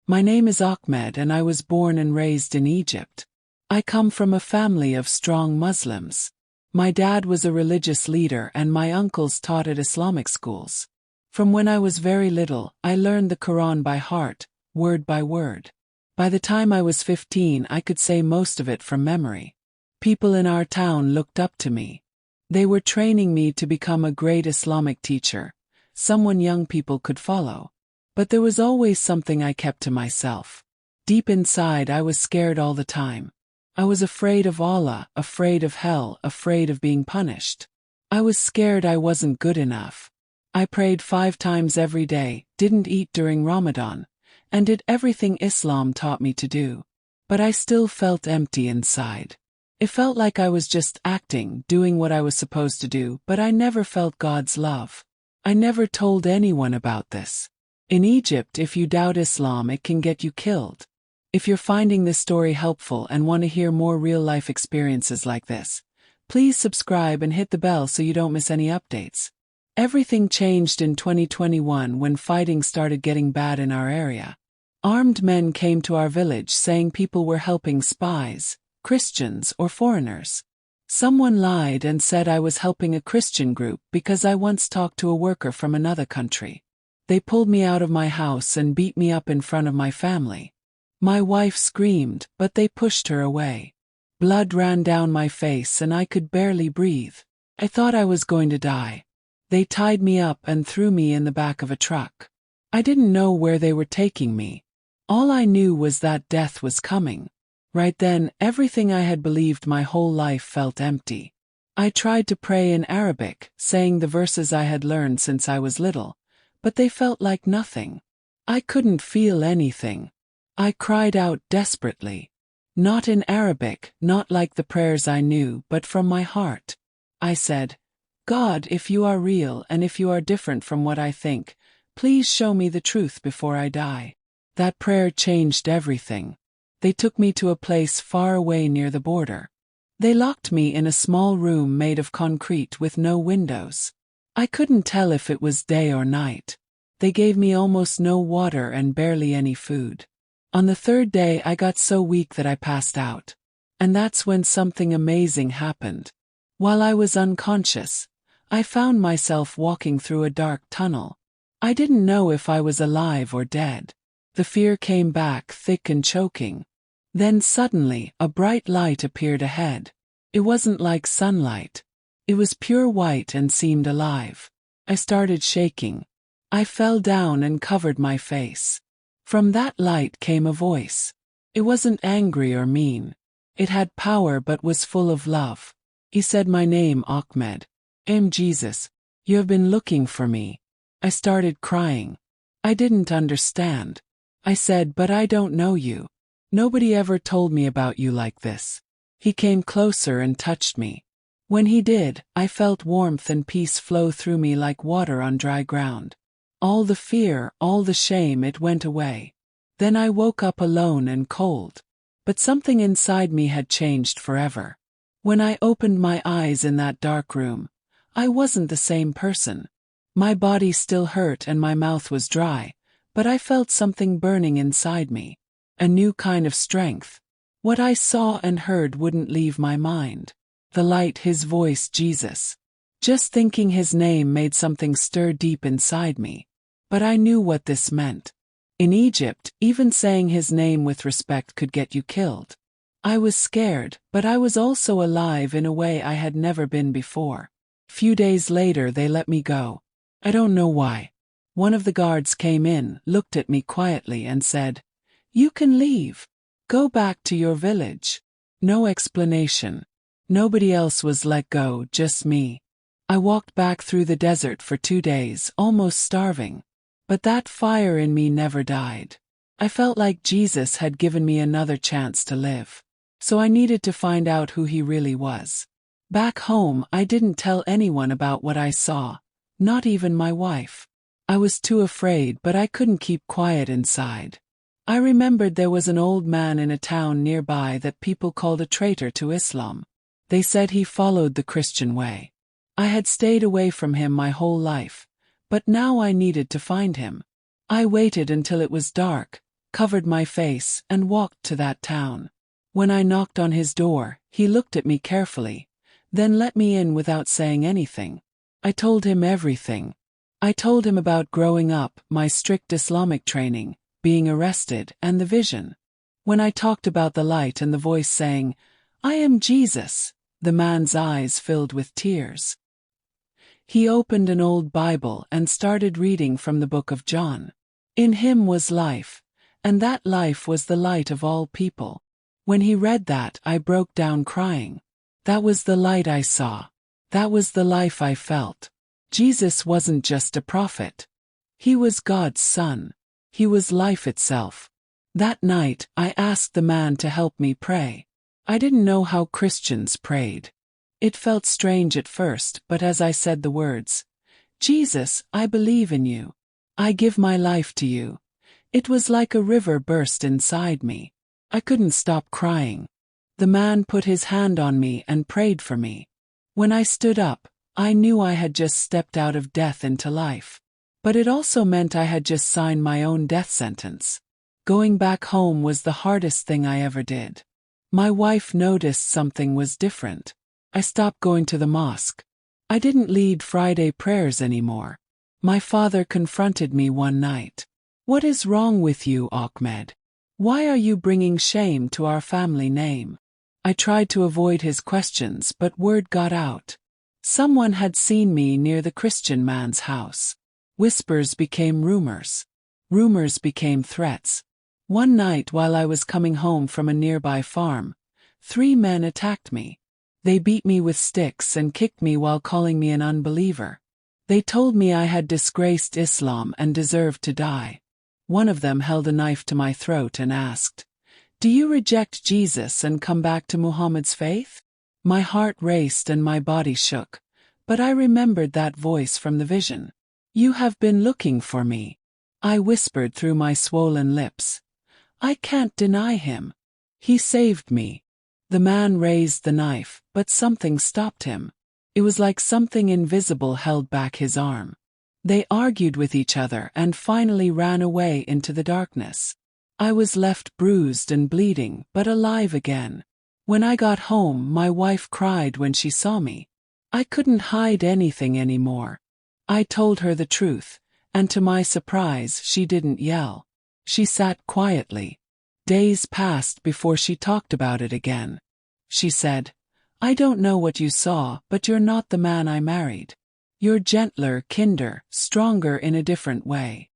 My name is Ahmed and I was born and raised in Egypt. I come from a family of strong Muslims. My dad was a religious leader and my uncles taught at Islamic schools. From when I was very little, I learned the Quran by heart, word by word. By the time I was 15, I could say most of it from memory. People in our town looked up to me. They were training me to become a great Islamic teacher, someone young people could follow. But there was always something I kept to myself. Deep inside, I was scared all the time. I was afraid of Allah, afraid of hell, afraid of being punished. I was scared I wasn't good enough. I prayed 5 times every day, didn't eat during Ramadan, and did everything Islam taught me to do. But I still felt empty inside. It felt like I was just acting, doing what I was supposed to do, but I never felt God's love. I never told anyone about this. In Egypt, if you doubt Islam, it can get you killed. If you're finding this story helpful and want to hear more real-life experiences like this, please subscribe and hit the bell so you don't miss any updates. Everything changed in 2021 when fighting started getting bad in our area. Armed men came to our village saying people were helping spies, Christians or foreigners. Someone lied and said I was helping a Christian group because I once talked to a worker from another country. They pulled me out of my house and beat me up in front of my family. My wife screamed, but they pushed her away. Blood ran down my face and I could barely breathe. I thought I was going to die. They tied me up and threw me in the back of a truck. I didn't know where they were taking me. All I knew was that death was coming. Right then, everything I had believed my whole life felt empty. I tried to pray in Arabic, saying the verses I had learned since I was little, but they felt like nothing. I couldn't feel anything. I cried out desperately. Not in Arabic, not like the prayers I knew, but from my heart. I said, God, if you are real and if you are different from what I think, please show me the truth before I die. That prayer changed everything. They took me to a place far away near the border. They locked me in a small room made of concrete with no windows. I couldn't tell if it was day or night. They gave me almost no water and barely any food. On the 3rd day I got so weak that I passed out. And that's when something amazing happened. While I was unconscious, I found myself walking through a dark tunnel. I didn't know if I was alive or dead. The fear came back thick and choking. Then suddenly, a bright light appeared ahead. It wasn't like sunlight. It was pure white and seemed alive. I started shaking. I fell down and covered my face. From that light came a voice. It wasn't angry or mean. It had power but was full of love. He said my name, Ahmed. I'm Jesus. You have been looking for me. I started crying. I didn't understand. I said, but I don't know you. Nobody ever told me about you like this. He came closer and touched me. When he did, I felt warmth and peace flow through me like water on dry ground. All the fear, all the shame, it went away. Then I woke up alone and cold. But something inside me had changed forever. When I opened my eyes in that dark room, I wasn't the same person. My body still hurt and my mouth was dry, but I felt something burning inside me. A new kind of strength. What I saw and heard wouldn't leave my mind. The light, his voice, Jesus. Just thinking his name made something stir deep inside me. But I knew what this meant. In Egypt, even saying his name with respect could get you killed. I was scared, but I was also alive in a way I had never been before. Few days later they let me go. I don't know why. One of the guards came in, looked at me quietly and said, "You can leave. Go back to your village." No explanation. Nobody else was let go, just me. I walked back through the desert for 2 days, almost starving. But that fire in me never died. I felt like Jesus had given me another chance to live. So I needed to find out who he really was. Back home, I didn't tell anyone about what I saw, not even my wife. I was too afraid, but I couldn't keep quiet inside. I remembered there was an old man in a town nearby that people called a traitor to Islam. They said he followed the Christian way. I had stayed away from him my whole life, but now I needed to find him. I waited until it was dark, covered my face, and walked to that town. When I knocked on his door, he looked at me carefully, then let me in without saying anything. I told him everything. I told him about growing up, my strict Islamic training, being arrested, and the vision. When I talked about the light and the voice saying, "I am Jesus," the man's eyes filled with tears. He opened an old Bible and started reading from the book of John. In him was life, and that life was the light of all people. When he read that, I broke down crying. That was the light I saw. That was the life I felt. Jesus wasn't just a prophet. He was God's son. He was life itself. That night, I asked the man to help me pray. I didn't know how Christians prayed. It felt strange at first, but as I said the words, "Jesus, I believe in you. I give my life to you," it was like a river burst inside me. I couldn't stop crying. The man put his hand on me and prayed for me. When I stood up, I knew I had just stepped out of death into life. But it also meant I had just signed my own death sentence. Going back home was the hardest thing I ever did. My wife noticed something was different. I stopped going to the mosque. I didn't lead Friday prayers anymore. My father confronted me one night. "What is wrong with you, Ahmed? Why are you bringing shame to our family name?" I tried to avoid his questions, but word got out. Someone had seen me near the Christian man's house. Whispers became rumors. Rumors became threats. One night while I was coming home from a nearby farm, 3 men attacked me. They beat me with sticks and kicked me while calling me an unbeliever. They told me I had disgraced Islam and deserved to die. One of them held a knife to my throat and asked, "Do you reject Jesus and come back to Muhammad's faith?" My heart raced and my body shook, but I remembered that voice from the vision. "You have been looking for me," I whispered through my swollen lips. "I can't deny him. He saved me." The man raised the knife, but something stopped him. It was like something invisible held back his arm. They argued with each other and finally ran away into the darkness. I was left bruised and bleeding, but alive again. When I got home, my wife cried when she saw me. I couldn't hide anything anymore. I told her the truth, and to my surprise, she didn't yell. She sat quietly. Days passed before she talked about it again. She said, "I don't know what you saw, but you're not the man I married. You're gentler, kinder, stronger in a different way."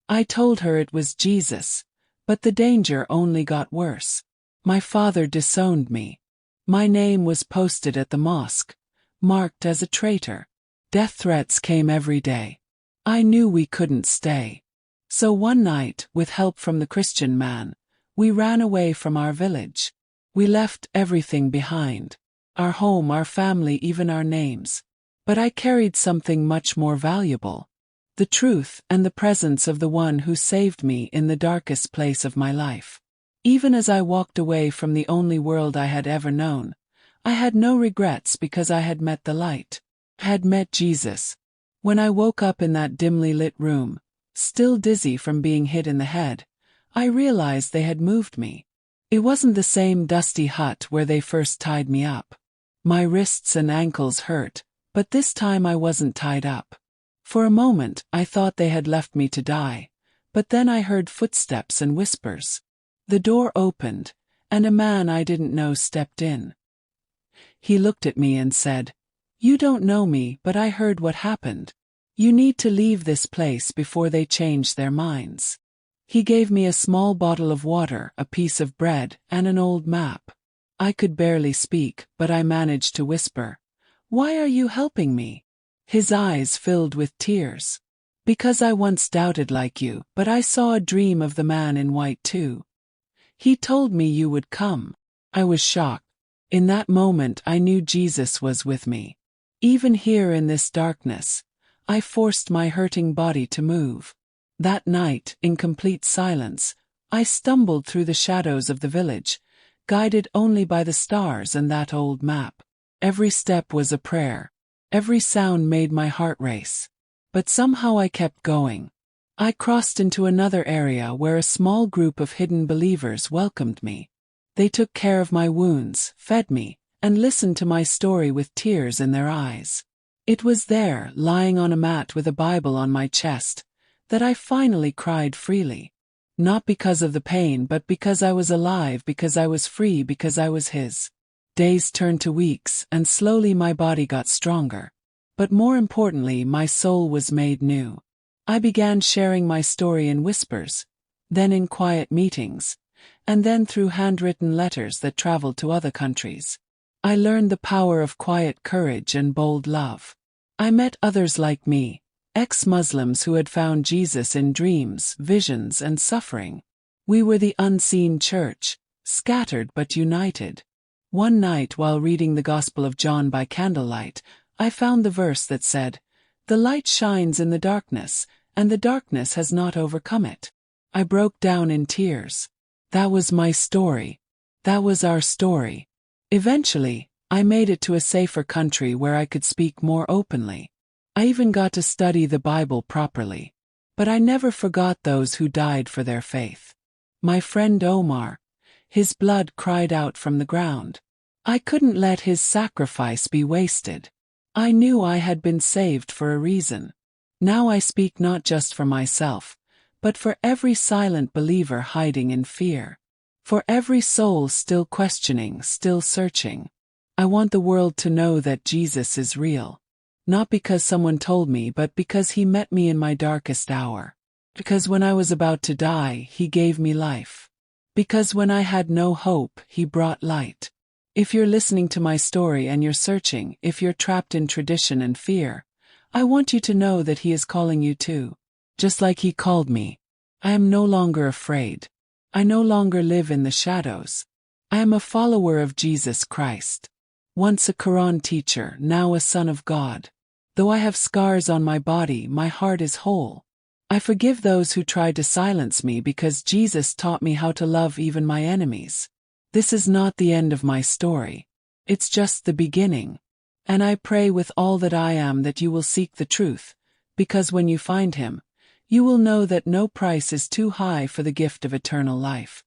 I told her it was Jesus, but the danger only got worse. My father disowned me. My name was posted at the mosque, marked as a traitor. Death threats came every day. I knew we couldn't stay. So one night, with help from the Christian man, we ran away from our village. We left everything behind. Our home, our family, even our names. But I carried something much more valuable. The truth and the presence of the one who saved me in the darkest place of my life. Even as I walked away from the only world I had ever known, I had no regrets because I had met the light. I had met Jesus. When I woke up in that dimly lit room, still dizzy from being hit in the head, I realized they had moved me. It wasn't the same dusty hut where they first tied me up. My wrists and ankles hurt, but this time I wasn't tied up. For a moment, I thought they had left me to die, but then I heard footsteps and whispers. The door opened, and a man I didn't know stepped in. He looked at me and said, "You don't know me, but I heard what happened. You need to leave this place before they change their minds." He gave me a small bottle of water, a piece of bread, and an old map. I could barely speak, but I managed to whisper, "Why are you helping me?" His eyes filled with tears. "Because I once doubted like you, but I saw a dream of the man in white too. He told me you would come." I was shocked. In that moment I knew Jesus was with me. Even here in this darkness, I forced my hurting body to move. That night, in complete silence, I stumbled through the shadows of the village, guided only by the stars and that old map. Every step was a prayer. Every sound made my heart race. But somehow I kept going. I crossed into another area where a small group of hidden believers welcomed me. They took care of my wounds, fed me, and listened to my story with tears in their eyes. It was there, lying on a mat with a Bible on my chest, that I finally cried freely. Not because of the pain, but because I was alive, because I was free, because I was His. Days turned to weeks, and slowly my body got stronger. But more importantly, my soul was made new. I began sharing my story in whispers, then in quiet meetings, and then through handwritten letters that traveled to other countries. I learned the power of quiet courage and bold love. I met others like me, ex-Muslims who had found Jesus in dreams, visions, and suffering. We were the unseen church, scattered but united. One night while reading the Gospel of John by candlelight, I found the verse that said, "The light shines in the darkness, and the darkness has not overcome it." I broke down in tears. That was my story. That was our story. Eventually, I made it to a safer country where I could speak more openly. I even got to study the Bible properly. But I never forgot those who died for their faith. My friend Omar, his blood cried out from the ground. I couldn't let his sacrifice be wasted. I knew I had been saved for a reason. Now I speak not just for myself, but for every silent believer hiding in fear. For every soul still questioning, still searching. I want the world to know that Jesus is real. Not because someone told me, but because He met me in my darkest hour. Because when I was about to die, He gave me life. Because when I had no hope, He brought light. If you're listening to my story and you're searching, if you're trapped in tradition and fear, I want you to know that He is calling you too. Just like He called me. I am no longer afraid. I no longer live in the shadows. I am a follower of Jesus Christ. Once a Quran teacher, now a son of God. Though I have scars on my body, my heart is whole. I forgive those who tried to silence me because Jesus taught me how to love even my enemies. This is not the end of my story. It's just the beginning. And I pray with all that I am that you will seek the truth, because when you find Him, you will know that no price is too high for the gift of eternal life.